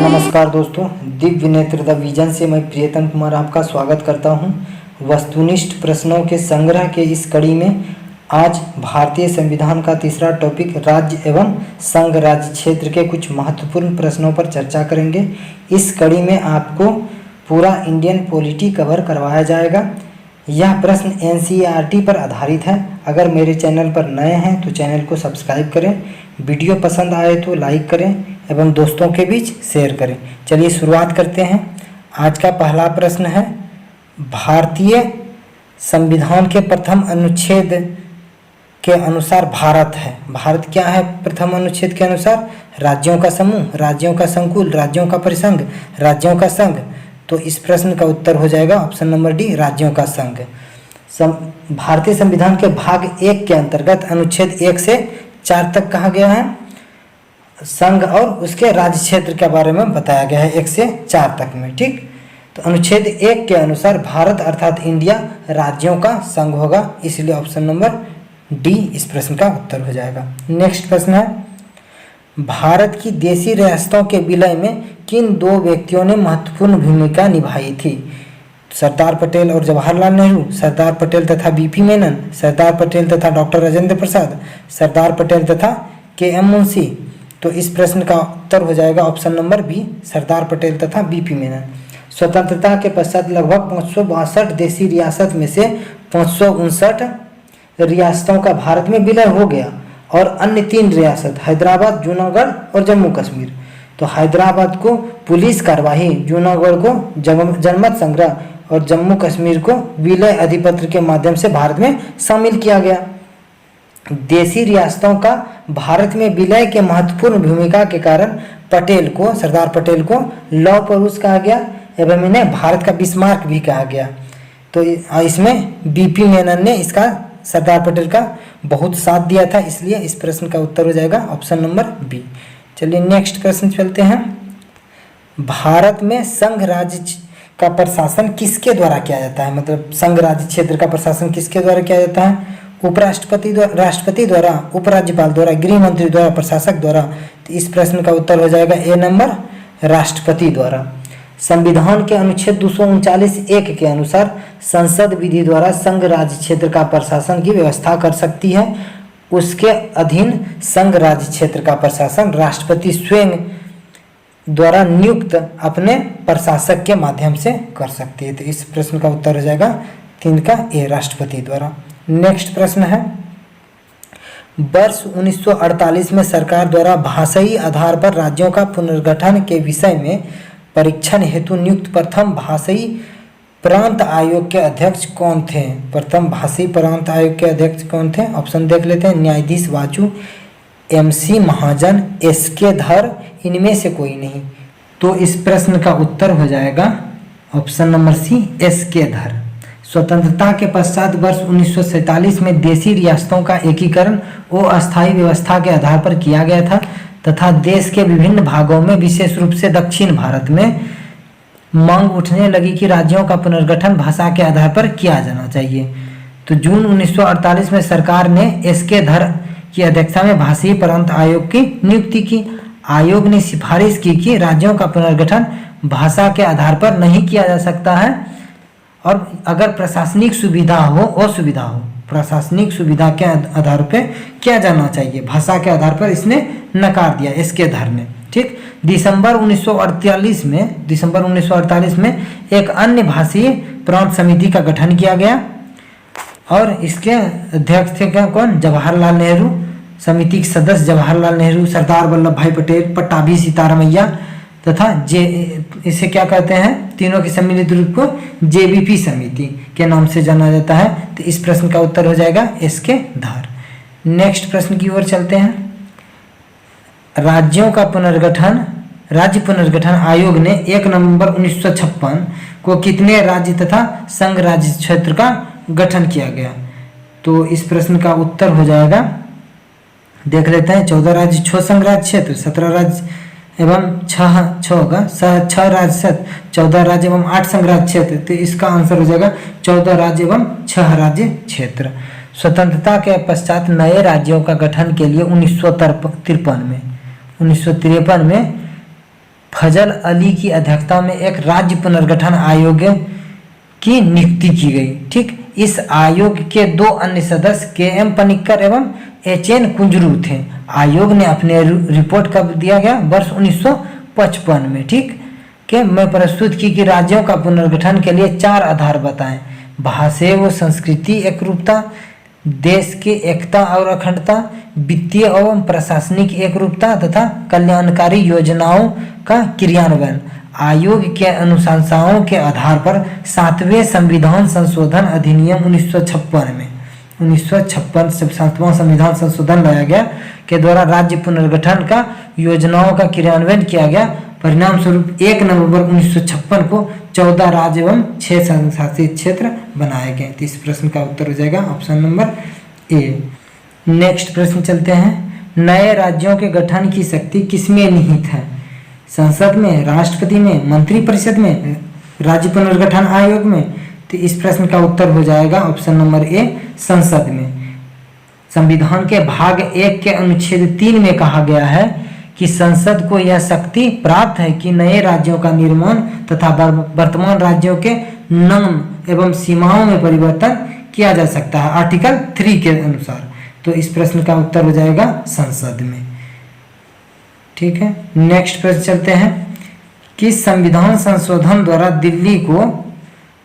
नमस्कार दोस्तों, दिव्य नेत्र द विजन से मैं प्रियतम कुमार आपका स्वागत करता हूं। वस्तुनिष्ठ प्रश्नों के संग्रह के इस कड़ी में आज भारतीय संविधान का तीसरा टॉपिक राज्य एवं संघ राज्य क्षेत्र के कुछ महत्वपूर्ण प्रश्नों पर चर्चा करेंगे। इस कड़ी में आपको पूरा इंडियन पॉलिटी कवर करवाया जाएगा। यह प्रश्न एनसीईआरटी पर आधारित है। अगर मेरे चैनल पर नए हैं तो चैनल को सब्सक्राइब करें, वीडियो पसंद आए तो लाइक करें एवं दोस्तों के बीच शेयर करें। चलिए शुरुआत करते हैं। आज का पहला प्रश्न है, भारतीय संविधान के प्रथम अनुच्छेद के अनुसार भारत है। भारत क्या है प्रथम अनुच्छेद के अनुसार? राज्यों का समूह, राज्यों का संकुल, राज्यों का परिसंघ, राज्यों का संघ। तो इस प्रश्न का उत्तर हो जाएगा ऑप्शन नंबर डी, राज्यों का संघ। भारतीय संविधान के भाग 1 के अंतर्गत अनुच्छेद 1 से 4 तक कहा गया है संघ और उसके राज्य क्षेत्र के बारे में बताया गया है 1 से 4 तक में। ठीक, तो अनुच्छेद 1 के अनुसार भारत अर्थात इंडिया राज्यों का संघ होगा, इसलिए ऑप्शन नंबर डी इस प्रश्न का उत्तर हो जाएगा। नेक्स्ट प्रश्न है, भारत की देशी रियासतों के विलय में किन दो व्यक्तियों ने महत्वपूर्ण भूमिका निभाई थी? सरदार पटेल और जवाहरलाल नेहरू, सरदार पटेल तथा बीपी मेनन, सरदार पटेल तथा डॉक्टर राजेंद्र प्रसाद, सरदार पटेल तथा के.एम. मुंशी। तो इस प्रश्न का उत्तर हो जाएगा option number B, Sardar Patel तथा बीपी मेनन। स्वतंत्रता के पश्चात लगभग 562 देशी रियासत में से 559 रियासतों का भारत में विलय हो गया और अन्य 3 रियासत हैदराबाद, जूनागढ़ और जम्मू कश्मीर। तो हैदराबाद को पुलिस कार्यवाही, जूनागढ़ को जनमत संग्रह और जम्मू कश्मीर को विलय अधिपत्र के माध्यम से भारत में शामिल किया गया। देशी रियासतों का भारत में विलय के महत्वपूर्ण भूमिका के कारण पटेल को, सरदार पटेल को लौह पुरुष कहा गया एवं इन्हें भारत का बिस्मार्क भी कहा गया। तो इसमें बीपी मेनन ने इसका, सरदार पटेल का बहुत साथ दिया था, इसलिए इस प्रश्न का उत्तर हो जाएगा ऑप्शन नंबर बी। चलिए नेक्स्ट प्रश्न चलते हैं। भारत में संघ राज्य का प्रशासन किसके द्वारा किया जाता है? मतलब संघ राज्य क्षेत्र का प्रशासन किसके द्वारा किया जाता है? उपराष्ट्रपति द्वारा, राष्ट्रपति द्वारा, उपराज्यपाल द्वारा, गृह मंत्री द्वारा, प्रशासक द्वारा। तो इस प्रश्न का उत्तर हो जाएगा ए नंबर, राष्ट्रपति द्वारा। संविधान के अनुच्छेद 239(1) के अनुसार संसद विधि द्वारा संघ राज्य क्षेत्र का प्रशासन की व्यवस्था कर सकती है। उसके अधीन संघ राज्य क्षेत्र का प्रशासन राष्ट्रपति स्वयं द्वारा नियुक्त अपने प्रशासक के माध्यम से कर सकती है। तो इस प्रश्न का उत्तर हो जाएगा 3 का ए, राष्ट्रपति द्वारा। नेक्स्ट प्रश्न है, वर्ष 1948 में सरकार द्वारा भाषाई आधार पर राज्यों का पुनर्गठन के विषय में परीक्षण हेतु नियुक्त प्रथम भाषाई प्रांत आयोग के अध्यक्ष कौन थे? प्रथम भाषाई प्रांत आयोग के अध्यक्ष कौन थे? ऑप्शन देख लेते हैं। न्यायाधीश वाचू, MC महाजन, SK धर, इनमें से कोई नहीं। तो इस प्रश्न का उत्तर हो जाएगा ऑप्शन नंबर सी, SK धर। स्वतंत्रता के पश्चात वर्ष 1947 में देशी रियासतों का एकीकरण अस्थायी व्यवस्था के आधार पर किया गया था तथा देश के विभिन्न भागों में, विशेष रूप से दक्षिण भारत में, मांग उठने लगी कि राज्यों का पुनर्गठन भाषा के आधार पर किया जाना चाहिए। तो जून 1948 में सरकार ने SK धर की अध्यक्षता में भाषाई प्रांत आयोग की नियुक्ति की। आयोग ने सिफारिश की कि राज्यों का पुनर्गठन भाषा के आधार पर नहीं किया जा सकता है और अगर प्रशासनिक सुविधा हो, असुविधा हो, प्रशासनिक सुविधा के आधार पर किया जाना चाहिए। भाषा के आधार पर इसने नकार दिया SK धर ने। ठीक, दिसंबर 1948 में एक अन्य भाषीय प्रांत समिति का गठन किया गया और इसके अध्यक्ष थे क्या, कौन? जवाहरलाल नेहरू। समिति के सदस्य जवाहरलाल नेहरू, सरदार वल्लभ भाई पटेल, पट्टाभी सीतारामैया तथा इसे क्या कहते हैं, तीनों के सम्मिलित रूप को JBP समिति के नाम से जाना जाता है। तो इस प्रश्न का उत्तर हो जाएगा SK धर। नेक्स्ट प्रश्न की ओर चलते हैं। राज्यों का पुनर्गठन, राज्य पुनर्गठन आयोग ने 1 नवंबर 1956 को कितने राज्य तथा संघ राज्य क्षेत्र का गठन किया गया? तो इस प्रश्न का उत्तर हो जाएगा, देख लेते हैं। 14 राज्य, 6 संघ राज्य क्षेत्र, 17 राज्य एवं 6 राज्य, 14 राज्य एवं 8 संघ राज्य क्षेत्र। तो इसका आंसर हो जाएगा 14 राज्य एवं 6 राज्य क्षेत्र। स्वतंत्रता के पश्चात नए राज्यों का गठन के लिए 1953 में फजल अली की अध्यक्षता में एक राज्य पुनर्गठन आयोग की नियुक्ति की गई। ठीक, इस आयोग के 2 अन्य सदस्य के.एम. पनिक्कर एवं एच.एन. कुंजरू थे। आयोग ने अपने रिपोर्ट कब दिया गया? वर्ष 1955 में। ठीक के मैं प्रस्तुत की कि राज्यों का पुनर्गठन के लिए 4 आधार बताएं। भाषा व संस्कृति एकरूपता, देश की एकता और अखंडता, वित्तीय एवं प्रशासनिक एकरूपता तथा कल्याणकारी योजनाओं का क्रियान्वयन। आयोग के अनुशंसाओं के आधार पर 7वें संविधान संशोधन अधिनियम 1956 में 7वां संविधान संशोधन लाया गया के द्वारा राज्य पुनर्गठन का योजनाओं का क्रियान्वयन किया गया। परिणाम स्वरूप 1 नवंबर 1956 को 14 राज्य एवं 6 संशासित क्षेत्र बनाए गए। तो इस प्रश्न का उत्तर हो जाएगा ऑप्शन नंबर ए। नेक्स्ट प्रश्न चलते हैं। नए राज्यों के गठन की शक्ति किसमें निहित है? संसद में, राष्ट्रपति में, मंत्रिपरिषद में, राज्य पुनर्गठन आयोग में? तो इस प्रश्न का उत्तर हो जाएगा ऑप्शन नंबर ए, संसद में। संविधान के भाग 1 के अनुच्छेद 3 में कहा गया है कि संसद को यह शक्ति प्राप्त है कि नए राज्यों का निर्माण तथा वर्तमान राज्यों के नाम एवं सीमाओं में परिवर्तन किया जा सकता है, आर्टिकल 3 के अनुसार। तो इस प्रश्न का उत्तर हो जाएगा संसद में। ठीक है, नेक्स्ट प्रश्न चलते हैं। किस संविधान संशोधन द्वारा दिल्ली को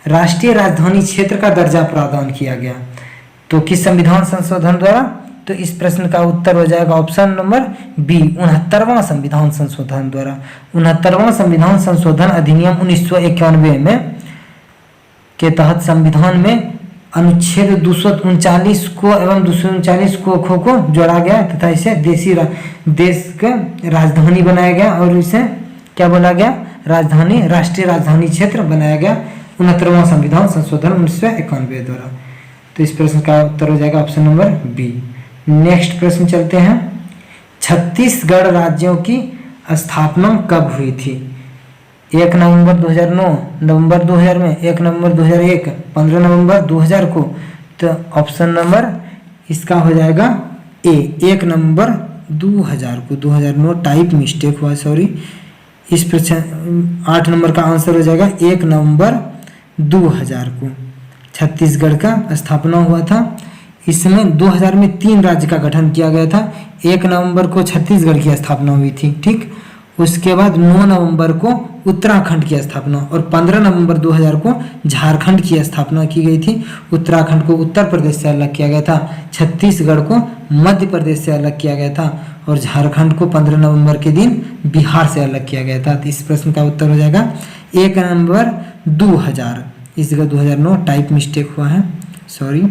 राष्ट्रीय राजधानी क्षेत्र का दर्जा प्रदान किया गया? तो किस संविधान संशोधन द्वारा? तो इस प्रश्न का उत्तर हो जाएगा ऑप्शन नंबर बी, 69वां संविधान संशोधन द्वारा। 69वां संविधान संशोधन अधिनियम 1991 में के तहत संविधान में अनुच्छेद 239 को एवं 239 को जोड़ा गया तथा इसे देश का राजधानी बनाया गया और इसे क्या बोला गया? राजधानी, राष्ट्रीय राजधानी क्षेत्र बनाया गया 69वां संविधान संशोधन 1991 द्वारा। तो इस प्रश्न का उत्तर हो जाएगा ऑप्शन नंबर बी। नेक्स्ट प्रश्न चलते हैं। छत्तीसगढ़ राज्यों की स्थापना कब हुई थी? 1 नवंबर 2009, नवंबर 2000 में, 1 नवंबर 2001, 15 नवंबर 2000 को। तो ऑप्शन नंबर इसका हो जाएगा ए, 1 नवंबर 2000 को। 2009 टाइप मिस्टेक हुआ, सॉरी। इस प्रश्न 8 नंबर का आंसर हो जाएगा 1 नवंबर 2000 को छत्तीसगढ़ का स्थापना हुआ था। इसमें 2000 में 3 राज्य का गठन किया गया था। 1 नवंबर को छत्तीसगढ़ की स्थापना हुई थी। ठीक, उसके बाद 9 नवंबर को उत्तराखंड की स्थापना और 15 नवंबर 2000 को झारखंड की स्थापना की गई थी। उत्तराखंड को उत्तर प्रदेश से अलग किया गया था, छत्तीसगढ़ को मध्य प्रदेश से अलग किया गया था और झारखंड को 15 नवंबर के दिन बिहार से अलग किया गया था। तो इस प्रश्न का उत्तर हो जाएगा 1 नवंबर 2000। इस जगह 2009 टाइप मिस्टेक हुआ है, सॉरी।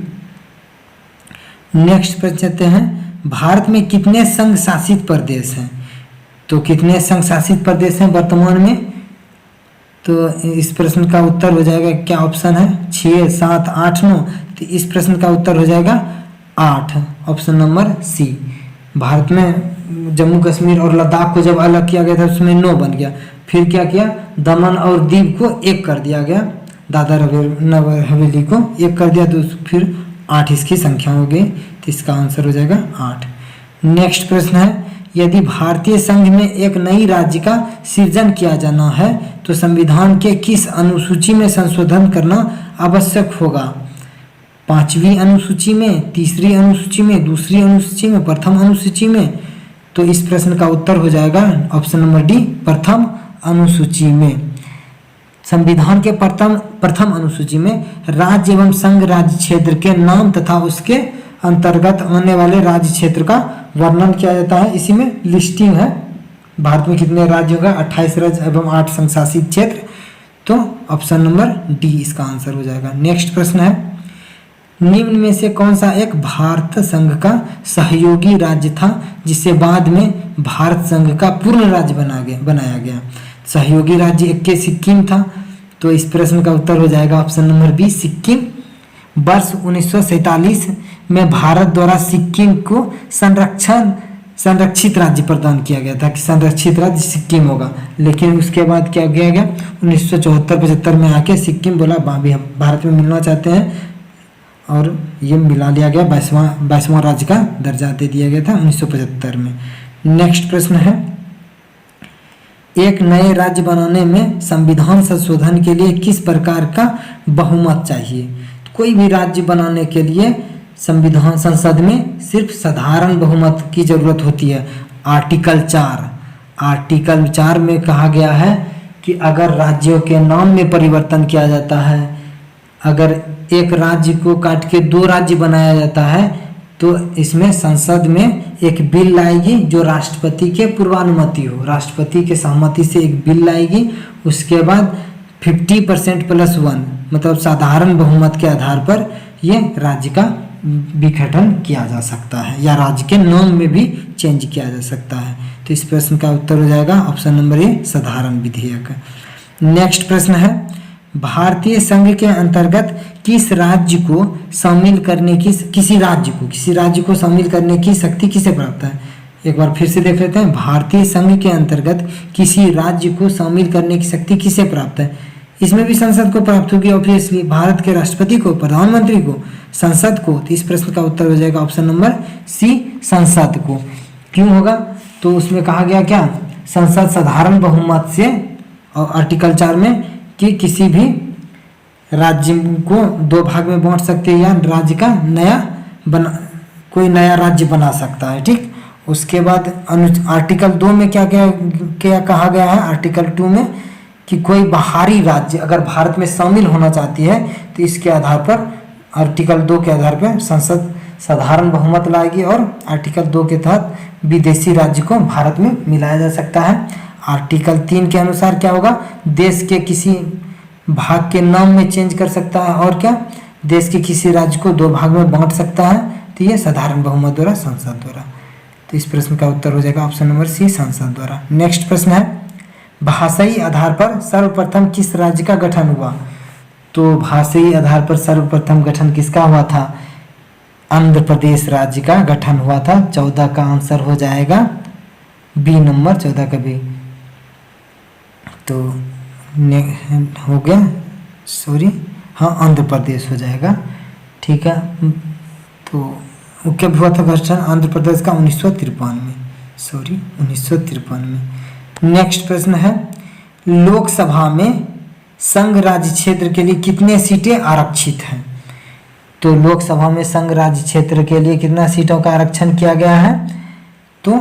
नेक्स्ट प्रश्न चलते हैं। भारत में कितने संघ शासित प्रदेश हैं? तो कितने संघ शासित प्रदेश हैं वर्तमान में? तो इस प्रश्न का उत्तर हो जाएगा, क्या ऑप्शन है? 6, 7, 8, 9। तो इस प्रश्न का उत्तर हो जाएगा 8, ऑप्शन नंबर सी। भारत में जम्मू कश्मीर और लद्दाख को जब अलग किया गया था उसमें 9 बन गया। फिर क्या किया? दमन और दीव को 1 कर दिया गया, दादर नगर हवेली को 1 कर दिया, तो फिर 8 इसकी संख्या हो गई। तो इसका आंसर हो जाएगा 8। नेक्स्ट प्रश्न है। यदि भारतीय संघ में एक नई राज्य का सृजन किया जाना है तो संविधान के किस अनुसूची में संशोधन करना आवश्यक होगा? 5वीं अनुसूची में, 3री अनुसूची में, 2री अनुसूची में, प्रथम अनुसूची में? तो इस प्रश्न का उत्तर हो जाएगा ऑप्शन नंबर डी, प्रथम अनुसूची में। संविधान के प्रथम अनुसूची में राज्य एवं संघ राज्य क्षेत्र के नाम तथा उसके अंतर्गत आने वाले राज्य क्षेत्र का वर्णन किया जाता है। इसी में लिस्टिंग है भारत में कितने राज्य होगा, 28 राज्य एवं 8 संघ शासित क्षेत्र। तो ऑप्शन नंबर डी इसका आंसर हो जाएगा। नेक्स्ट प्रश्न है। निम्न में से कौन सा एक भारत संघ का सहयोगी राज्य था जिसे बाद में भारत संघ का पूर्ण राज्य बनाया गया? सहयोगी राज्य एक के सिक्किम था। तो इस प्रश्न का उत्तर हो जाएगा ऑप्शन नंबर बी, सिक्किम। वर्ष 1947 में भारत द्वारा सिक्किम को संरक्षित राज्य प्रदान किया गया था कि संरक्षित राज्य सिक्किम होगा। लेकिन उसके बाद क्या किया गया? 1974-75 में आके सिक्किम बोला भारत में मिलना चाहते हैं और ये मिला लिया गया, 22वां राज्य का दर्जा दे दिया गया था 1975 में। नेक्स्ट प्रश्न है। एक नए राज्य बनाने में संविधान संशोधन के लिए किस प्रकार का बहुमत चाहिए? कोई भी राज्य बनाने के लिए संविधान संसद में सिर्फ साधारण बहुमत की जरूरत होती है। आर्टिकल 4 में कहा गया है कि अगर राज्यों के नाम में परिवर्तन किया जाता है, अगर एक राज्य को काट के 2 राज्य बनाया जाता है, तो इसमें संसद में एक बिल लाएगी जो राष्ट्रपति के पूर्वानुमति हो, राष्ट्रपति के सहमति से एक बिल लाएगी। उसके बाद 50% + 1 मतलब साधारण बहुमत के आधार पर ये राज्य का विघटन किया जा सकता है या राज्य के नाम में भी चेंज किया जा सकता है। तो इस प्रश्न का उत्तर हो जाएगा ऑप्शन नंबर ए, साधारण विधेयक। नेक्स्ट प्रश्न है, भारतीय संघ के अंतर्गत किस राज्य को शामिल करने की किसी राज्य को शामिल करने की शक्ति किसे प्राप्त है? एक बार फिर से देख लेते हैं। भारतीय संघ के अंतर्गत किसी राज्य को शामिल करने की शक्ति किसे प्राप्त है? इसमें भी संसद को प्राप्त होगी ऑब्वियसली, भारत के राष्ट्रपति को, प्रधानमंत्री को, संसद को। तो इस प्रश्न का उत्तर हो जाएगा ऑप्शन नंबर सी, संसद को। क्यों होगा? तो उसमें कहा गया क्या, संसद साधारण बहुमत से, और आर्टिकल 4 में कि किसी भी राज्य को 2 भाग में बांट सकते हैं या राज्य का कोई नया राज्य बना सकता है। ठीक, उसके बाद आर्टिकल 2 में क्या क्या कहा गया है? आर्टिकल 2 में कि कोई बाहरी राज्य अगर भारत में शामिल होना चाहती है तो इसके आधार पर, आर्टिकल 2 के आधार पर संसद साधारण बहुमत लाएगी और आर्टिकल 2 के तहत विदेशी राज्य को भारत में मिलाया जा सकता है। आर्टिकल 3 के अनुसार क्या होगा? देश के किसी भाग के नाम में चेंज कर सकता है और क्या, देश के किसी राज्य को 2 भाग में बांट सकता है। तो ये साधारण बहुमत द्वारा, संसद द्वारा। तो इस प्रश्न का उत्तर हो जाएगा ऑप्शन नंबर सी, संसद द्वारा। नेक्स्ट प्रश्न है, भाषाई आधार पर सर्वप्रथम किस राज्य का गठन हुआ? तो भाषाई आधार पर सर्वप्रथम गठन किसका हुआ था? आंध्र प्रदेश राज्य का गठन हुआ था। 14 का आंसर हो जाएगा बी नंबर, 14 का बी। तो हो गया, सॉरी, हाँ आंध्र प्रदेश हो जाएगा। ठीक है, तो कब हुआ था गठन आंध्र प्रदेश का? 1953 में, सॉरी 1953 में। नेक्स्ट प्रश्न है, लोकसभा में संघ राज्य क्षेत्र के लिए कितने सीटें आरक्षित हैं? तो लोकसभा में संघ राज्य क्षेत्र के लिए कितना सीटों का आरक्षण किया गया है? तो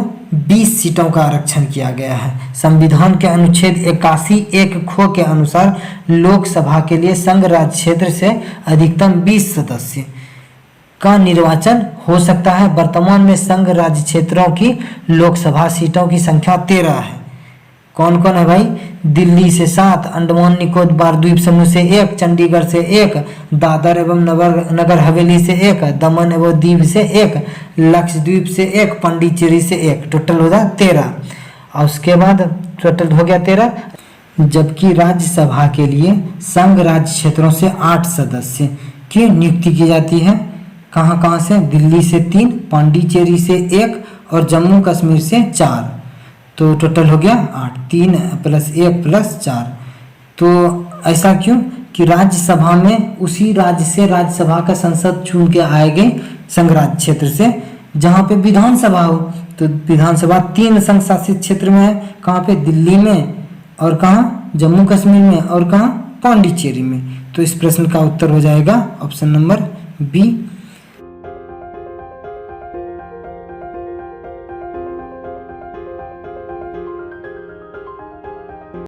20 सीटों का आरक्षण किया गया है। संविधान के अनुच्छेद 81(1) के अनुसार लोकसभा के लिए संघ राज्य क्षेत्र से अधिकतम 20 सदस्य का निर्वाचन हो सकता है। वर्तमान में संघ राज्य क्षेत्रों की लोकसभा सीटों की संख्या 13 है। कौन कौन है भाई? दिल्ली से 7, अंडमान निकोबार द्वीप समूह से 1, चंडीगढ़ से 1, दादर एवं नगर हवेली से 1, दमन एवं दीव से 1, लक्षद्वीप से 1, पांडिचेरी से 1, टोटल हो गया 13। और उसके बाद टोटल हो गया 13। जबकि राज्यसभा के लिए संघ राज्य क्षेत्रों से 8 सदस्य की नियुक्ति की जाती है। कहाँ कहाँ से? दिल्ली से 3, पांडिचेरी से 1 और जम्मू कश्मीर से 4। तो टोटल हो गया 8, 3 + 1 + 4। तो ऐसा क्यों कि राज्यसभा में उसी राज्य से राज्यसभा का संसद चुन के आएंगे संघ राज्य क्षेत्र से, जहाँ पे विधानसभा हो। तो विधानसभा 3 संघ शासित क्षेत्र में है। कहाँ पे? दिल्ली में, और कहाँ? जम्मू कश्मीर में, और कहाँ? पांडिचेरी में। तो इस प्रश्न का उत्तर हो जाएगा ऑप्शन नंबर बी,